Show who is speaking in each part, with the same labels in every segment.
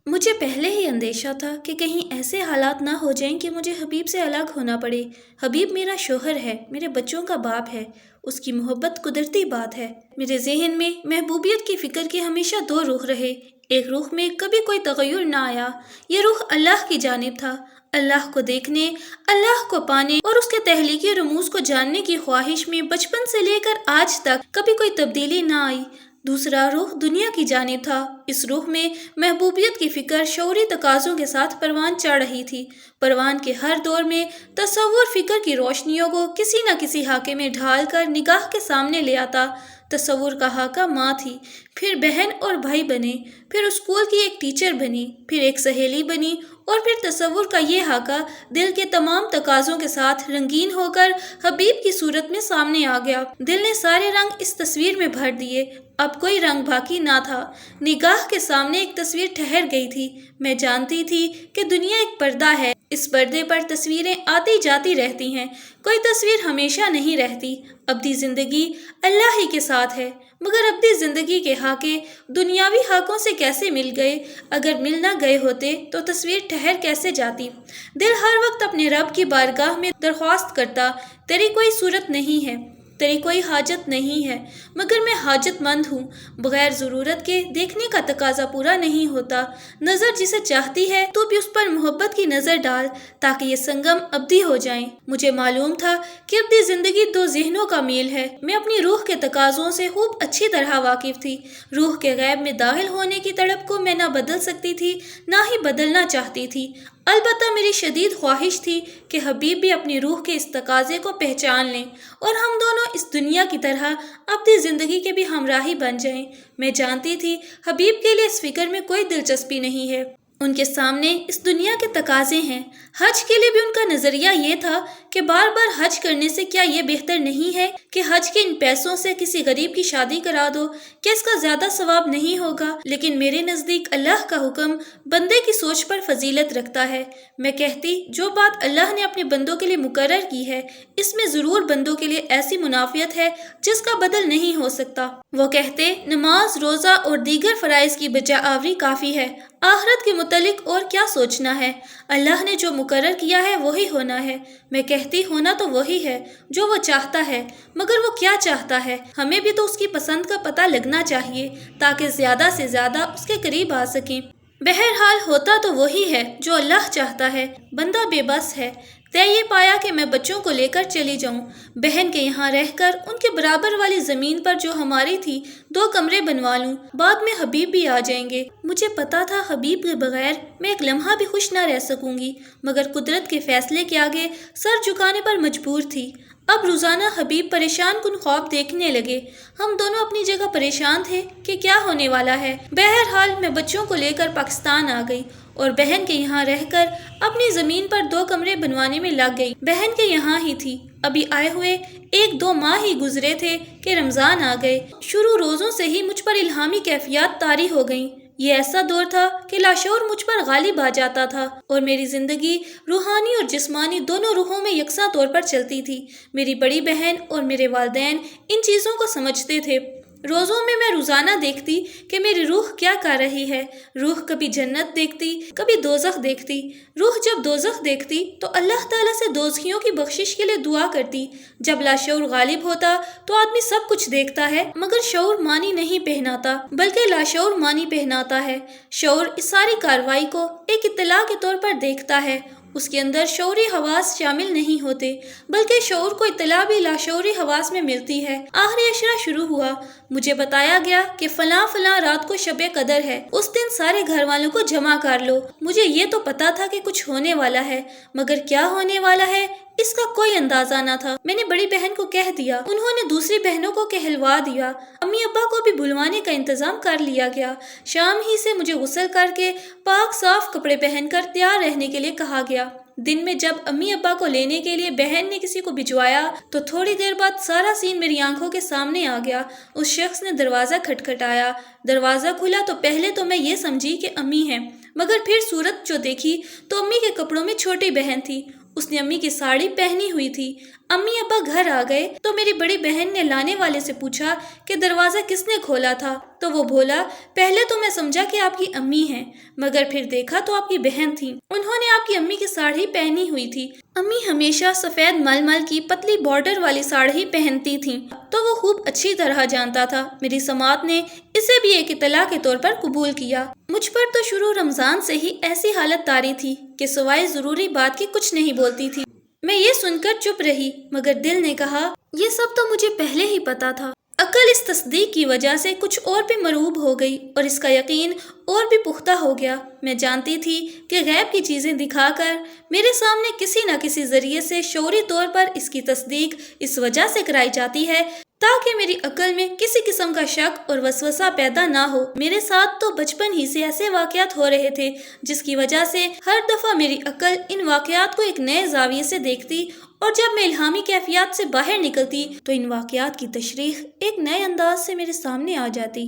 Speaker 1: مجھے پہلے ہی اندیشہ تھا کہ کہیں ایسے حالات نہ ہو جائیں کہ مجھے حبیب سے الگ ہونا پڑے۔ حبیب میرا شوہر ہے، میرے بچوں کا باپ ہے، اس کی محبت قدرتی بات ہے۔ میرے ذہن میں محبوبیت کی فکر کے ہمیشہ دو رخ رہے۔ ایک رخ میں کبھی کوئی تغیر نہ آیا، یہ رخ اللہ کی جانب تھا۔ اللہ کو دیکھنے، اللہ کو پانے اور اس کے تخلیقی رموز کو جاننے کی خواہش میں بچپن سے لے کر آج تک کبھی کوئی تبدیلی نہ آئی۔ دوسرا رخ دنیا کی جانب تھا۔ اس رخ میں محبوبیت کی فکر شعوری تقاضوں کے ساتھ پروان چڑھ رہی تھی۔ پروان کے ہر دور میں تصور فکر کی روشنیوں کو کسی نہ کسی خاکے میں ڈھال کر نگاہ کے سامنے لے آتا۔ تصور کا خاکہ ماں تھی، پھر بہن اور بھائی بنے، پھر اسکول کی ایک ٹیچر بنی، پھر ایک سہیلی بنی، اور پھر تصور کا یہ خاکہ دل کے تمام تقاضوں کے ساتھ رنگین ہو کر حبیب کی صورت میں سامنے آ گیا۔ دل نے سارے رنگ اس تصویر میں بھر دیے، اب کوئی رنگ باقی نہ تھا۔ نگاہ کے سامنے ایک تصویر ٹھہر گئی تھی۔ میں جانتی تھی کہ دنیا ایک پردہ ہے، اس پردے پر تصویریں آتی جاتی رہتی ہیں، کوئی تصویر ہمیشہ نہیں رہتی۔ ابدی زندگی اللہ ہی کے ساتھ ہے، مگر ابدی زندگی کے خاکے دنیاوی خاکوں سے کیسے مل گئے؟ اگر مل نہ گئے ہوتے تو تصویر ٹھہر کیسے جاتی؟ دل ہر وقت اپنے رب کی بارگاہ میں درخواست کرتا، تیری کوئی صورت نہیں ہے، تیری کوئی حاجت نہیں ہے، مگر میں حاجت مند ہوں۔ بغیر ضرورت کے دیکھنے کا تقاضا پورا نہیں ہوتا۔ نظر جسے چاہتی ہے تو بھی اس پر محبت کی نظر ڈال تاکہ یہ سنگم ابدی ہو جائیں۔ مجھے معلوم تھا کہ ابدی زندگی دو ذہنوں کا میل ہے۔ میں اپنی روح کے تقاضوں سے خوب اچھی طرح واقف تھی۔ روح کے غیب میں داخل ہونے کی تڑپ کو میں نہ بدل سکتی تھی، نہ ہی بدلنا چاہتی تھی۔ البتہ میری شدید خواہش تھی کہ حبیب بھی اپنی روح کے اس تقاضے کو پہچان لیں اور ہم دونوں اس دنیا کی طرح اپنی زندگی کے بھی ہمراہی بن جائیں۔ میں جانتی تھی حبیب کے لیے اس فکر میں کوئی دلچسپی نہیں ہے۔ ان کے سامنے اس دنیا کے تقاضے ہیں۔ حج کے لیے بھی ان کا نظریہ یہ تھا کہ بار بار حج کرنے سے کیا یہ بہتر نہیں ہے کہ حج کے ان پیسوں سے کسی غریب کی شادی کرا دو؟ کیا اس کا زیادہ ثواب نہیں ہوگا؟ لیکن میرے نزدیک اللہ کا حکم بندے کی سوچ پر فضیلت رکھتا ہے۔ میں کہتی جو بات اللہ نے اپنے بندوں کے لیے مقرر کی ہے، اس میں ضرور بندوں کے لیے ایسی منافعت ہے جس کا بدل نہیں ہو سکتا۔ وہ کہتے نماز، روزہ اور دیگر فرائض کی بجا آوری کافی ہے، آخرت کے متعلق اور کیا سوچنا ہے؟ اللہ نے جو مقرر کیا ہے وہی ہونا ہے۔ میں کہتی ہونا تو وہی ہے جو وہ چاہتا ہے، مگر وہ کیا چاہتا ہے؟ ہمیں بھی تو اس کی پسند کا پتہ لگنا چاہیے تاکہ زیادہ سے زیادہ اس کے قریب آ سکیں۔ بہرحال ہوتا تو وہی ہے جو اللہ چاہتا ہے۔ بندہ بے بس ہے۔ طے یہ پایا کہ میں بچوں کو لے کر چلی جاؤں، بہن کے یہاں رہ کر ان کے برابر والی زمین پر جو ہماری تھی 2 کمرے بنوا لوں۔ بعد میں حبیب بھی آ جائیں گے۔ مجھے پتا تھا حبیب کے بغیر میں ایک لمحہ بھی خوش نہ رہ سکوں گی، مگر قدرت کے فیصلے کے آگے سر جھکانے پر مجبور تھی۔ اب روزانہ حبیب پریشان کن خواب دیکھنے لگے۔ ہم دونوں اپنی جگہ پریشان تھے کہ کیا ہونے والا ہے۔ بہرحال میں بچوں کو لے کر پاکستان آ گئی اور بہن کے یہاں رہ کر اپنی زمین پر 2 کمرے بنوانے میں لگ گئی۔ بہن کے یہاں ہی تھی۔ ابھی آئے ہوئے 1-2 ماہ ہی گزرے تھے کہ رمضان آ گئے۔ شروع روزوں سے ہی مجھ پر الہامی کیفیات طاری ہو گئیں۔ یہ ایسا دور تھا کہ لاشعور مجھ پر غالب آ جاتا تھا اور میری زندگی روحانی اور جسمانی دونوں روحوں میں یکساں طور پر چلتی تھی۔ میری بڑی بہن اور میرے والدین ان چیزوں کو سمجھتے تھے۔ روزوں میں روزانہ دیکھتی کہ میری روح کیا کر رہی ہے۔ روح کبھی جنت دیکھتی، کبھی دوزخ دیکھتی۔ روح جب دوزخ دیکھتی تو اللہ تعالیٰ سے دوزخیوں کی بخشش کے لیے دعا کرتی۔ جب لاشعور غالب ہوتا تو آدمی سب کچھ دیکھتا ہے، مگر شعور معنی نہیں پہناتا بلکہ لاشعور معنی پہناتا ہے۔ شعور اس ساری کارروائی کو ایک اطلاع کے طور پر دیکھتا ہے۔ اس کے اندر شعوری حواس شامل نہیں ہوتے، بلکہ شعور کو اطلاع بھی لاشعوری حواس میں ملتی ہے۔ آخری اشرا شروع ہوا۔ مجھے بتایا گیا کہ فلاں رات کو شب قدر ہے، اس دن سارے گھر والوں کو جمع کر لو۔ مجھے یہ تو پتا تھا کہ کچھ ہونے والا ہے، مگر کیا ہونے والا ہے اس کا کوئی اندازہ نہ تھا۔ میں نے بڑی بہن کو کہہ دیا، انہوں نے دوسری بہنوں کو کہلوا دیا، امی ابا کو بھی بلوانے کا انتظام کر لیا گیا۔ شام ہی سے مجھے غسل کر کے پاک صاف کپڑے پہن کر تیار رہنے کے لیے کہا گیا۔ دن میں جب امی ابا کو لینے کے لیے بہن نے کسی کو بھجوایا تو تھوڑی دیر بعد سارا سین میری آنکھوں کے سامنے آ گیا۔ اس شخص نے دروازہ کھٹکھٹایا۔ دروازہ کھلا تو پہلے تو میں یہ سمجھی کہ امی ہیں، مگر پھر صورت جو دیکھی تو امی کے کپڑوں میں چھوٹی بہن تھی۔ اس نے امی کی ساڑی پہنی ہوئی تھی۔ امی ابا گھر آ گئے تو میری بڑی بہن نے لانے والے سے پوچھا کہ دروازہ کس نے کھولا تھا، تو وہ بولا پہلے تو میں سمجھا کہ آپ کی امی ہیں، مگر پھر دیکھا تو آپ کی بہن تھی، انہوں نے آپ کی امی کی ساڑی پہنی ہوئی تھی۔ امی ہمیشہ سفید مل مل کی پتلی بارڈر والی ساڑی پہنتی تھیں تو وہ خوب اچھی طرح جانتا تھا۔ میری سماعت نے اسے بھی ایک اطلاع کے طور پر قبول کیا۔ مجھ پر تو شروع رمضان سے ہی ایسی حالت طاری تھی کہ سوائے ضروری بات کے کچھ نہیں بولتی تھی۔ میں یہ سن کر چپ رہی، مگر دل نے کہا یہ سب تو مجھے پہلے ہی پتا تھا۔ عقل اس تصدیق کی وجہ سے کچھ اور بھی مرعوب ہو گئی اور اس کا یقین اور بھی پختہ ہو گیا۔ میں جانتی تھی کہ غیب کی چیزیں دکھا کر میرے سامنے کسی نہ کسی ذریعے سے شعوری طور پر اس کی تصدیق اس وجہ سے کرائی جاتی ہے تاکہ میری عقل میں کسی قسم کا شک اور وسوسہ پیدا نہ ہو۔ میرے ساتھ تو بچپن ہی سے ایسے واقعات ہو رہے تھے جس کی وجہ سے ہر دفعہ میری عقل ان واقعات کو ایک نئے زاویے سے دیکھتی، اور جب میں الہامی کیفیات سے باہر نکلتی تو ان واقعات کی تشریح ایک نئے انداز سے میرے سامنے آ جاتی۔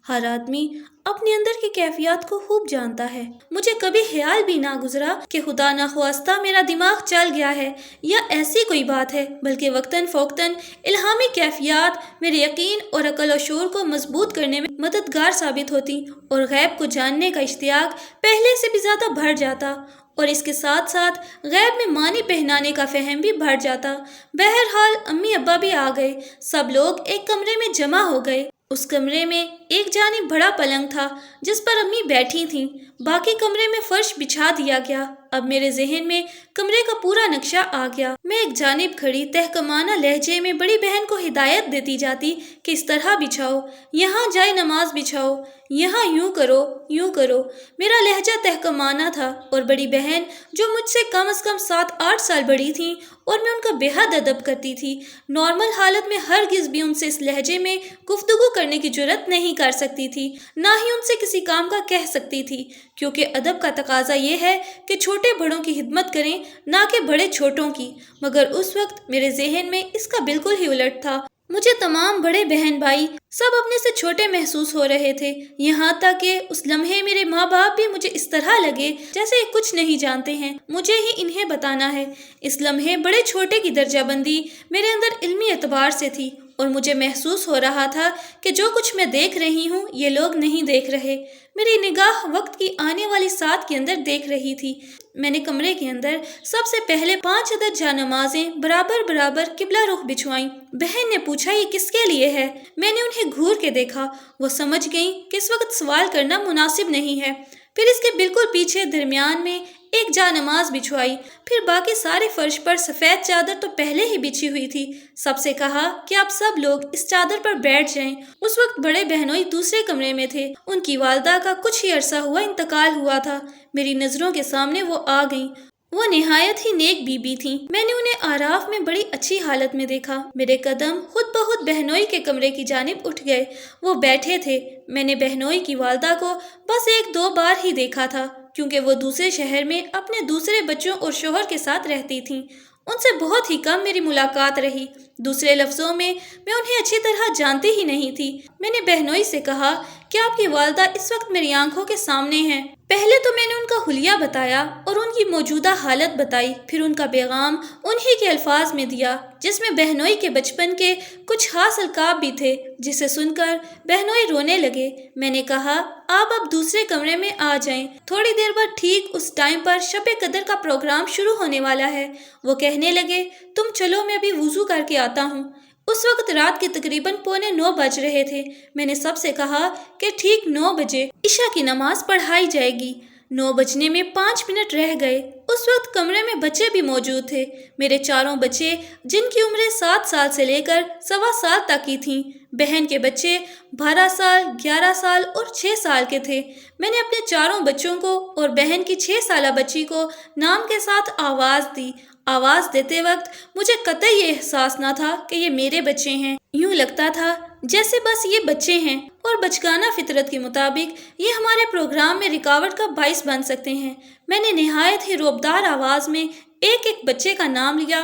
Speaker 1: ہر آدمی اپنے اندر کی کیفیات کو خوب جانتا ہے۔ مجھے کبھی خیال بھی نہ گزرا کہ خدا نخواستہ میرا دماغ چل گیا ہے یا ایسی کوئی بات ہے، بلکہ وقتاً فوقتاً الہامی کیفیات میرے یقین اور عقل و شعور کو مضبوط کرنے میں مددگار ثابت ہوتی اور غیب کو جاننے کا اشتیاق پہلے سے بھی زیادہ بڑھ جاتا، اور اس کے ساتھ ساتھ غیب میں معنی پہنانے کا فہم بھی بڑھ جاتا۔ بہرحال امی ابا بھی آ گئے، سب لوگ ایک کمرے میں جمع ہو گئے۔ اس کمرے میں ایک جانب بڑا پلنگ تھا جس پر امی بیٹھی تھیں، باقی کمرے میں فرش بچھا دیا گیا۔ اب میرے ذہن میں کمرے کا پورا نقشہ آ گیا۔ میں ایک جانب کھڑی تہکمانہ لہجے میں بڑی بہن کو ہدایت دیتی جاتی کہ اس طرح بچھاؤ، یہاں جائے نماز بچھاؤ، یہاں یوں کرو یوں کرو۔ میرا لہجہ تہکمانہ تھا اور بڑی بہن جو مجھ سے کم از کم 7-8 سال بڑی تھیں اور میں ان کا بے حد ادب کرتی تھی، نارمل حالت میں ہرگز بھی ان سے اس لہجے میں گفتگو کرنے کی جرات نہیں کر سکتی تھی، نہ ہی ان سے کسی کام کا کہہ سکتی تھی، کیونکہ ادب کا تقاضا یہ ہے کہ چھوٹے بڑوں کی خدمت کریں نہ کہ بڑے چھوٹوں کی۔ مگر اس وقت میرے ذہن میں اس کا بالکل ہی الٹ تھا۔ مجھے تمام بڑے بہن بھائی سب اپنے سے چھوٹے محسوس ہو رہے تھے، یہاں تک کہ اس لمحے میرے ماں باپ بھی مجھے اس طرح لگے جیسے کچھ نہیں جانتے ہیں، مجھے ہی انہیں بتانا ہے۔ اس لمحے بڑے چھوٹے کی درجہ بندی میرے اندر علمی اعتبار سے تھی اور مجھے محسوس ہو رہا تھا کہ جو کچھ میں دیکھ رہی ہوں یہ لوگ نہیں دیکھ رہے۔ میری نگاہ وقت کی آنے والی سات کے اندر دیکھ رہی تھی۔ میں نے کمرے کے اندر سب سے پہلے 5 عدد جانمازیں برابر برابر قبلہ رخ بچھوائیں۔ بہن نے پوچھا یہ کس کے لیے ہے؟ میں نے انہیں گھور کے دیکھا، وہ سمجھ گئیں کہ اس وقت سوال کرنا مناسب نہیں ہے۔ پھر اس کے بالکل پیچھے درمیان میں ایک جانماز بچھوائی، پھر باقی سارے فرش پر سفید چادر تو پہلے ہی بچھی ہوئی تھی۔ سب سے کہا کہ آپ سب لوگ اس چادر پر بیٹھ جائیں۔ اس وقت بڑے بہنوئی دوسرے کمرے میں تھے، ان کی والدہ کا کچھ ہی عرصہ ہوا انتقال ہوا تھا۔ میری نظروں کے سامنے وہ آ گئیں۔ وہ نہایت ہی نیک بی بی تھیں۔ میں نے انہیں آراف میں بڑی اچھی حالت میں دیکھا۔ میرے قدم خود بخود بہنوئی کے کمرے کی جانب اٹھ گئے۔ وہ بیٹھے تھے۔ میں نے بہنوئی کی والدہ کو بس 1-2 بار ہی دیکھا تھا، کیونکہ وہ دوسرے شہر میں اپنے دوسرے بچوں اور شوہر کے ساتھ رہتی تھیں۔ ان سے بہت ہی کم میری ملاقات رہی۔ دوسرے لفظوں میں انہیں اچھی طرح جانتی ہی نہیں تھی۔ میں نے بہنوئی سے کہا کہ آپ کی والدہ اس وقت میری آنکھوں کے سامنے ہیں۔ پہلے تو میں نے ان کا حلیہ بتایا اور ان کی موجودہ حالت بتائی، پھر ان کا پیغام انہی کے الفاظ میں دیا جس میں بہنوئی کے بچپن کے کچھ خاص القاب بھی تھے، جسے سن کر بہنوئی رونے لگے۔ میں نے کہا آپ اب دوسرے کمرے میں آ جائیں، تھوڑی دیر بعد ٹھیک اس ٹائم پر شب قدر کا پروگرام شروع ہونے والا ہے۔ وہ کہنے لگے تم چلو میں ابھی وضو کر کے آتا ہوں۔ اس وقت رات کے تقریباً 8:45 بج رہے تھے۔ میں نے سب سے کہا کہ ٹھیک 9 بجے عشاء کی نماز پڑھائی جائے گی۔ 9 بجنے میں 5 منٹ رہ گئے۔ اس وقت کمرے میں بچے بھی موجود تھے، میرے چاروں بچے، جن کی عمریں 7 سال سے لے کر 1.25 سال تک کی تھیں۔ بہن کے بچے 12 سال، 11 سال اور 6 سال کے تھے۔ میں نے اپنے چاروں بچوں کو اور بہن کی 6 سالہ بچی کو نام کے ساتھ آواز دی۔ آواز دیتے وقت مجھے قطعی یہ احساس نہ تھا کہ یہ میرے بچے ہیں، یوں لگتا تھا جیسے بس یہ بچے ہیں اور بچگانہ فطرت کے مطابق یہ ہمارے پروگرام میں رکاوٹ کا باعث بن سکتے ہیں۔ میں نے نہایت ہی رعبدار آواز میں ایک ایک بچے کا نام لیا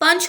Speaker 1: 5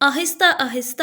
Speaker 1: آہستہ آہستہ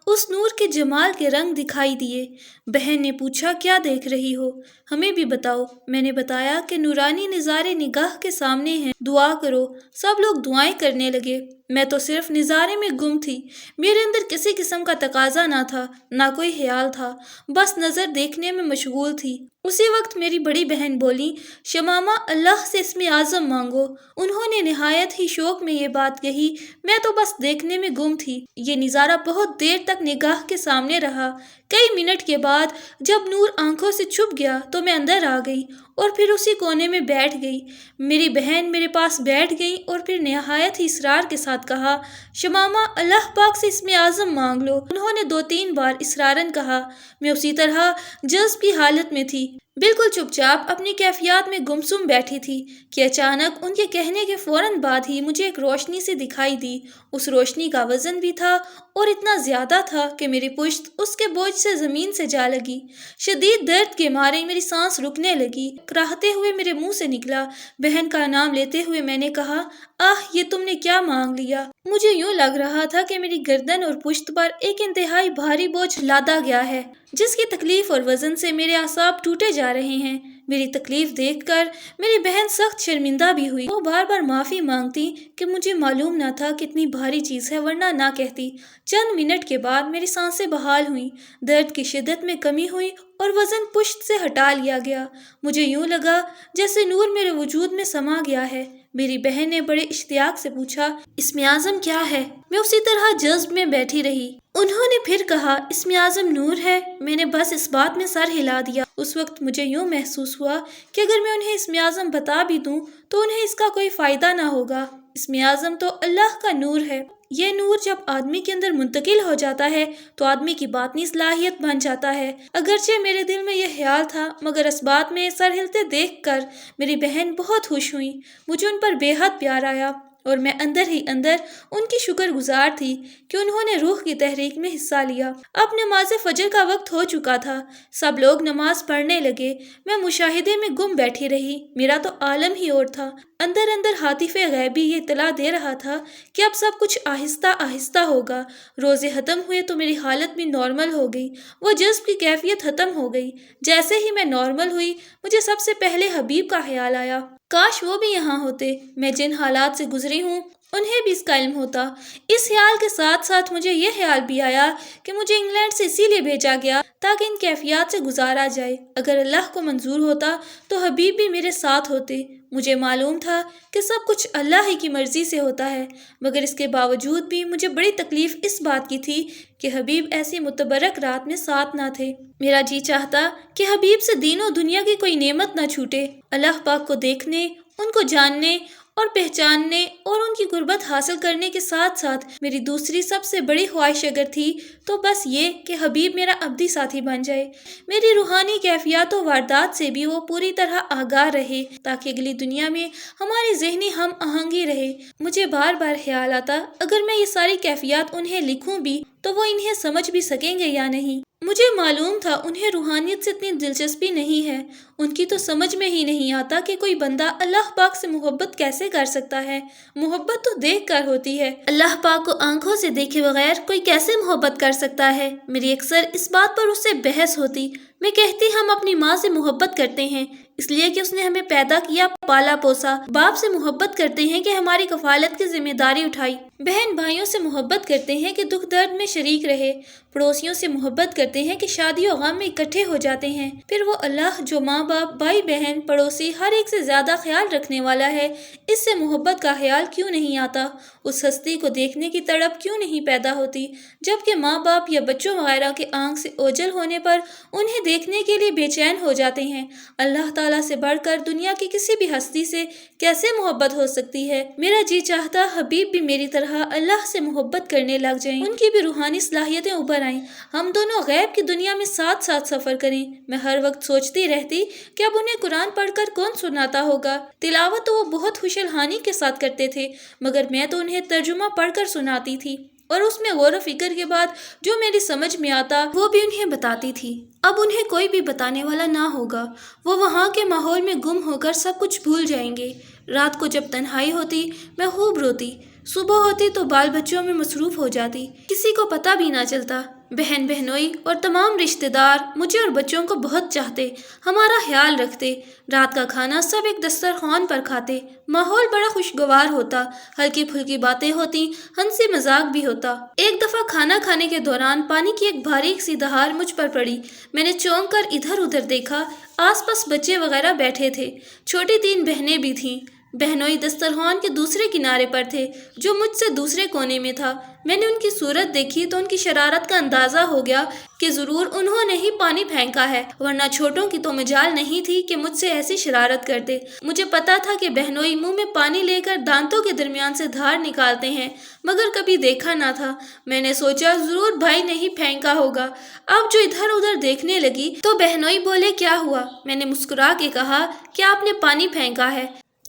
Speaker 1: اس نور کے جمال کے رنگ دکھائی دیے۔ بہن نے پوچھا کیا دیکھ رہی ہو؟ ہمیں بھی بتاؤ۔ میں نے بتایا کہ نورانی نظارے نگاہ کے سامنے ہیں، دعا کرو۔ سب لوگ دعائیں کرنے لگے۔ میں تو صرف نظارے میں گم تھی۔ میرے اندر کسی قسم کا تقاضا نہ تھا، نہ کوئی خیال تھا، بس نظر دیکھنے میں مشغول تھی۔ اسی وقت میری بڑی بہن بولی، شمامہ اللہ سے اسم اعظم مانگو۔ انہوں نے نہایت ہی شوق میں یہ بات کہی۔ میں تو بس دیکھنے میں گم تھی۔ یہ نظارہ بہت دیر تک نگاہ کے سامنے رہا۔ کئی منٹ کے بعد جب نور آنکھوں سے چھپ گیا تو میں اندر آ گئی اور پھر اسی کونے میں بیٹھ گئی۔ میری بہن میرے پاس بیٹھ گئی اور پھر نہایت ہی اصرار کے ساتھ کہا، شمامہ اللہ پاک سے اسم اعظم مانگ لو۔ انہوں نے 2-3 بار اصرارن کہا۔ میں اسی طرح جذب کی حالت میں تھی، بالکل چپ چاپ اپنی کیفیات میں گمسم بیٹھی تھی کہ اچانک ان کے کہنے کے فوراً بعد ہی مجھے ایک روشنی سے دکھائی دی۔ اس روشنی کا وزن بھی تھا اور اتنا زیادہ تھا کہ میری پشت اس کے بوجھ سے زمین سے جا لگی۔ شدید درد کے مارے میری سانس رکنے لگی۔ کراہتے ہوئے میرے منہ سے نکلا، بہن کا نام لیتے ہوئے میں نے کہا، آہ یہ تم نے کیا مانگ لیا؟ مجھے یوں لگ رہا تھا کہ میری گردن اور پشت پر ایک انتہائی بھاری بوجھ لادا گیا ہے، جس کی تکلیف اور وزن سے میرے اعصاب ٹوٹے جا رہے ہیں۔ میری تکلیف دیکھ کر میری بہن سخت شرمندہ بھی ہوئی۔ وہ بار بار معافی مانگتی کہ مجھے معلوم نہ تھا کتنی بھاری چیز ہے، ورنہ نہ کہتی۔ چند منٹ کے بعد میری سانسیں بحال ہوئیں، درد کی شدت میں کمی ہوئی اور وزن پشت سے ہٹا لیا گیا۔ مجھے یوں لگا جیسے نور میرے وجود میں سما گیا ہے۔ میری بہن نے بڑے اشتیاق سے پوچھا، اسم اعظم کیا ہے؟ میں اسی طرح جذب میں بیٹھی رہی۔ انہوں نے پھر کہا، اسم اعظم نور ہے۔ میں نے بس اس بات میں سر ہلا دیا۔ اس وقت مجھے یوں محسوس ہوا کہ اگر میں انہیں اسم اعظم بتا بھی دوں تو انہیں اس کا کوئی فائدہ نہ ہوگا۔ اسم اعظم تو اللہ کا نور ہے۔ یہ نور جب آدمی کے اندر منتقل ہو جاتا ہے تو آدمی کی باطنی صلاحیت بن جاتا ہے۔ اگرچہ میرے دل میں یہ خیال تھا، مگر اس بات میں سر ہلتے دیکھ کر میری بہن بہت خوش ہوئی۔ مجھے ان پر بے حد پیار آیا اور میں اندر ہی اندر ان کی شکر گزار تھی کہ انہوں نے روح کی تحریک میں حصہ لیا۔ اب نماز فجر کا وقت ہو چکا تھا۔ سب لوگ نماز پڑھنے لگے۔ میں مشاہدے میں گم بیٹھی رہی۔ میرا تو عالم ہی اور تھا۔ اندر اندر ہاتف غیبی یہ اطلاع دے رہا تھا کہ اب سب کچھ آہستہ آہستہ ہوگا۔ روزے ختم ہوئے تو میری حالت بھی نارمل ہو گئی۔ وہ جذب کی کیفیت ختم ہو گئی۔ جیسے ہی میں نارمل ہوئی، مجھے سب سے پہلے حبیب کا خیال آیا۔ کاش وہ بھی یہاں ہوتے۔ میں جن حالات سے گزری ہوں انہیں بھی اس کا علم ہوتا۔ اس خیال کے ساتھ ساتھ مجھے یہ خیال بھی آیا کہ مجھے انگلینڈ سے اسی لیے بھیجا گیا تاکہ ان کیفیات سے گزارا جائے۔ اگر اللہ کو منظور ہوتا تو حبیب بھی میرے ساتھ ہوتے۔ مجھے معلوم تھا کہ سب کچھ اللہ ہی کی مرضی سے ہوتا ہے، مگر اس کے باوجود بھی مجھے بڑی تکلیف اس بات کی تھی کہ حبیب ایسی متبرک رات میں ساتھ نہ تھے۔ میرا جی چاہتا کہ حبیب سے دین و دنیا کی کوئی نعمت نہ چھوٹے۔ اللہ پاک کو دیکھنے، ان کو جاننے اور پہچاننے اور ان کی قربت حاصل کرنے کے ساتھ ساتھ میری دوسری سب سے بڑی خواہش اگر تھی تو بس یہ کہ حبیب میرا ابدی ساتھی بن جائے۔ میری روحانی کیفیات و واردات سے بھی وہ پوری طرح آگاہ رہے تاکہ اگلی دنیا میں ہماری ذہنی ہم آہنگی رہے۔ مجھے بار بار خیال آتا، اگر میں یہ ساری کیفیات انہیں لکھوں بھی تو وہ انہیں سمجھ بھی سکیں گے یا نہیں۔ مجھے معلوم تھا انہیں روحانیت سے اتنی دلچسپی نہیں ہے۔ ان کی تو سمجھ میں ہی نہیں آتا کہ کوئی بندہ اللہ پاک سے محبت کیسے کر سکتا ہے۔ محبت تو دیکھ کر ہوتی ہے۔ اللہ پاک کو آنکھوں سے دیکھے بغیر کوئی کیسے محبت کر سکتا ہے؟ میری اکثر اس بات پر اس سے بحث ہوتی۔ میں کہتی ہم اپنی ماں سے محبت کرتے ہیں اس لیے کہ اس نے ہمیں پیدا کیا، پالا پوسا۔ باپ سے محبت کرتے ہیں کہ ہماری کفالت کی ذمہ داری اٹھائی۔ بہن بھائیوں سے محبت کرتے ہیں کہ دکھ درد میں شریک رہے۔ پڑوسیوں سے محبت کرتے ہیں کہ شادی و غم میں اکٹھے ہو جاتے ہیں۔ پھر وہ اللہ جو ماں باپ، بھائی بہن، پڑوسی ہر ایک سے زیادہ خیال رکھنے والا ہے، اس سے محبت کا خیال کیوں نہیں آتا؟ اس ہستی کو دیکھنے کی تڑپ کیوں نہیں پیدا ہوتی؟ جبکہ ماں باپ یا بچوں وغیرہ کے آنکھ سے اوجھل ہونے پر انہیں دیکھنے کے لیے بے چین ہو جاتے ہیں۔ اللہ تعالیٰ سے بڑھ کر دنیا کی کسی بھی ہستی سے کیسے محبت ہو سکتی ہے؟ میرا جی چاہتا حبیب بھی میری طرح اللہ سے محبت کرنے لگ جائیں، ان کی بھی روحانی صلاحیتیں ابھر آئیں، ہم دونوں غیب کی دنیا میں ساتھ ساتھ سفر کریں۔ میں ہر وقت سوچتی رہتی کہ اب انہیں قرآن پڑھ کر کون سناتا ہوگا۔ تلاوت تو وہ بہت خوش الحانی کے ساتھ کرتے تھے، مگر میں تو انہیں ترجمہ پڑھ کر سناتی تھی اور اس میں غور و فکر کے بعد جو میری سمجھ میں آتا وہ بھی انہیں بتاتی تھی۔ اب انہیں کوئی بھی بتانے والا نہ ہوگا، وہ وہاں کے ماحول میں گم ہو کر سب کچھ بھول جائیں گے۔ رات کو جب تنہائی ہوتی میں خوب روتی۔ صبح ہوتی تو بال بچوں میں مصروف ہو جاتی، کسی کو پتہ بھی نہ چلتا۔ بہن بہنوئی اور تمام رشتہ دار مجھے اور بچوں کو بہت چاہتے، ہمارا خیال رکھتے۔ رات کا کھانا سب ایک دسترخوان پر کھاتے، ماحول بڑا خوشگوار ہوتا، ہلکی پھلکی باتیں ہوتی، ہنسی مذاق بھی ہوتا۔ ایک دفعہ کھانا کھانے کے دوران پانی کی ایک باریک سی دھار مجھ پر پڑی۔ میں نے چونک کر ادھر ادھر دیکھا، آس پاس بچے وغیرہ بیٹھے تھے، چھوٹی 3 بہنیں بھی تھیں۔ بہنوئی دسترخوان کے دوسرے کنارے پر تھے، جو مجھ سے دوسرے کونے میں تھا۔ میں نے ان کی صورت دیکھی تو ان کی شرارت کا اندازہ ہو گیا کہ ضرور انہوں نے ہی پانی پھینکا ہے، ورنہ چھوٹوں کی تو مجال نہیں تھی کہ مجھ سے ایسی شرارت کرتے۔ مجھے پتا تھا کہ بہنوئی منہ میں پانی لے کر دانتوں کے درمیان سے دھار نکالتے ہیں، مگر کبھی دیکھا نہ تھا۔ میں نے سوچا ضرور بھائی نے ہی پھینکا ہوگا۔ اب جو ادھر ادھر دیکھنے لگی تو بہنوئی بولے کیا ہوا؟ میں نے مسکرا کے کہا کہ آپ نے پانی پھینکا ہے۔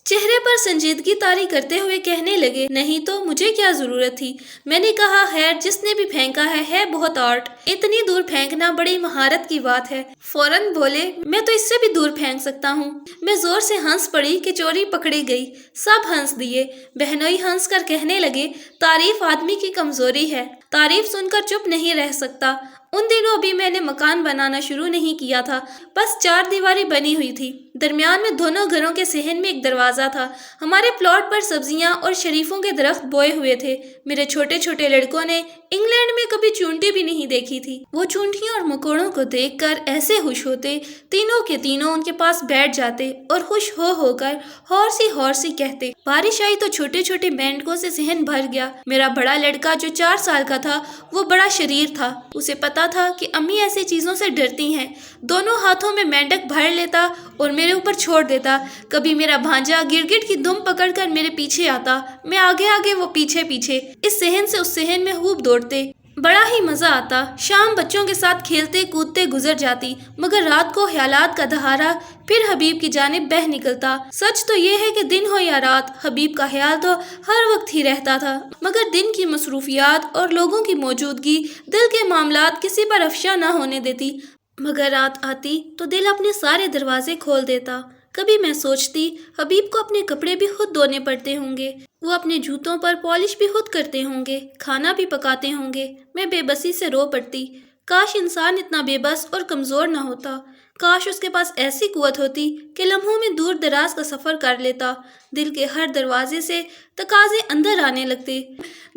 Speaker 1: چہرے پر سنجیدگی طاری کرتے ہوئے کہنے لگے نہیں تو مجھے کیا ضرورت تھی؟ میں نے کہا خیر جس نے بھی پھینکا ہے بہت آرٹ، اتنی دور پھینکنا بڑی مہارت کی بات ہے۔ فوراً بولے میں تو اس سے بھی دور پھینک سکتا ہوں۔ میں زور سے ہنس پڑی کہ چوری پکڑی گئی، سب ہنس دیے۔ بہنوئی ہنس کر کہنے لگے تعریف آدمی کی کمزوری ہے، تعریف سن کر چپ نہیں رہ سکتا۔ ان دنوں ابھی میں نے مکان بنانا شروع نہیں کیا تھا، بس 4 دیواری بنی ہوئی تھی، درمیان میں دونوں گھروں کے صحن میں ایک دروازہ تھا۔ ہمارے پلاٹ پر سبزیاں اور شریفوں کے درخت بوئے ہوئے تھے۔ میرے چھوٹے چھوٹے لڑکوں نے انگلینڈ میں کبھی چونٹی بھی نہیں دیکھی تھی، وہ چونٹیوں اور مکوڑوں کو دیکھ کر ایسے خوش ہوتے، تینوں کے تینوں ان کے پاس بیٹھ جاتے اور خوش ہو کر ہورسی کہتے۔ بارش آئی تو چھوٹے چھوٹے مینڈکوں سے صحن بھر گیا۔ میرا بڑا لڑکا جو 4 سال کا تھا وہ بڑا شریر تھا، اسے پتا تھا کہ امی ایسی چیزوں سے ڈرتی ہیں، دونوں ہاتھوں میں مینڈک بھر لیتا اور میرے اوپر چھوڑ دیتا۔ کبھی میرا بھانجا گرگٹ کی دم پکڑ کر میرے پیچھے آتا، میں آگے آگے وہ پیچھے پیچھے، اس صحن سے اس صحن میں خوب دوڑتے، بڑا ہی مزہ آتا۔ شام بچوں کے ساتھ کھیلتے کودتے گزر جاتی، مگر رات کو خیالات کا دہارا پھر حبیب کی جانب بہہ نکلتا۔ سچ تو یہ ہے کہ دن ہو یا رات حبیب کا خیال تو ہر وقت ہی رہتا تھا، مگر دن کی مصروفیات اور لوگوں کی موجودگی دل کے معاملات کسی پر افشا نہ ہونے دیتی، مگر رات آتی تو دل اپنے سارے دروازے کھول دیتا۔ کبھی میں سوچتی حبیب کو اپنے کپڑے بھی خود دھونے پڑتے ہوں گے، وہ اپنے جوتوں پر پالش بھی خود کرتے ہوں گے، کھانا بھی پکاتے ہوں گے۔ میں بے بسی سے رو پڑتی، کاش انسان اتنا بے بس اور کمزور نہ ہوتا، کاش اس کے پاس ایسی قوت ہوتی کہ لمحوں میں دور دراز کا سفر کر لیتا۔ دل کے ہر دروازے سے تقاضے اندر آنے لگتے،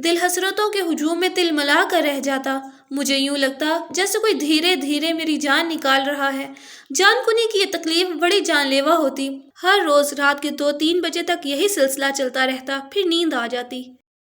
Speaker 1: دل حسرتوں کے ہجوم میں تل ملا کر رہ جاتا۔ مجھے یوں لگتا جیسے کوئی دھیرے دھیرے میری جان نکال رہا ہے۔ جان کنی کی یہ تکلیف بڑی جان لیوا ہوتی۔ ہر روز رات کے 2-3 بجے تک یہی سلسلہ چلتا رہتا، پھر نیند آ جاتی۔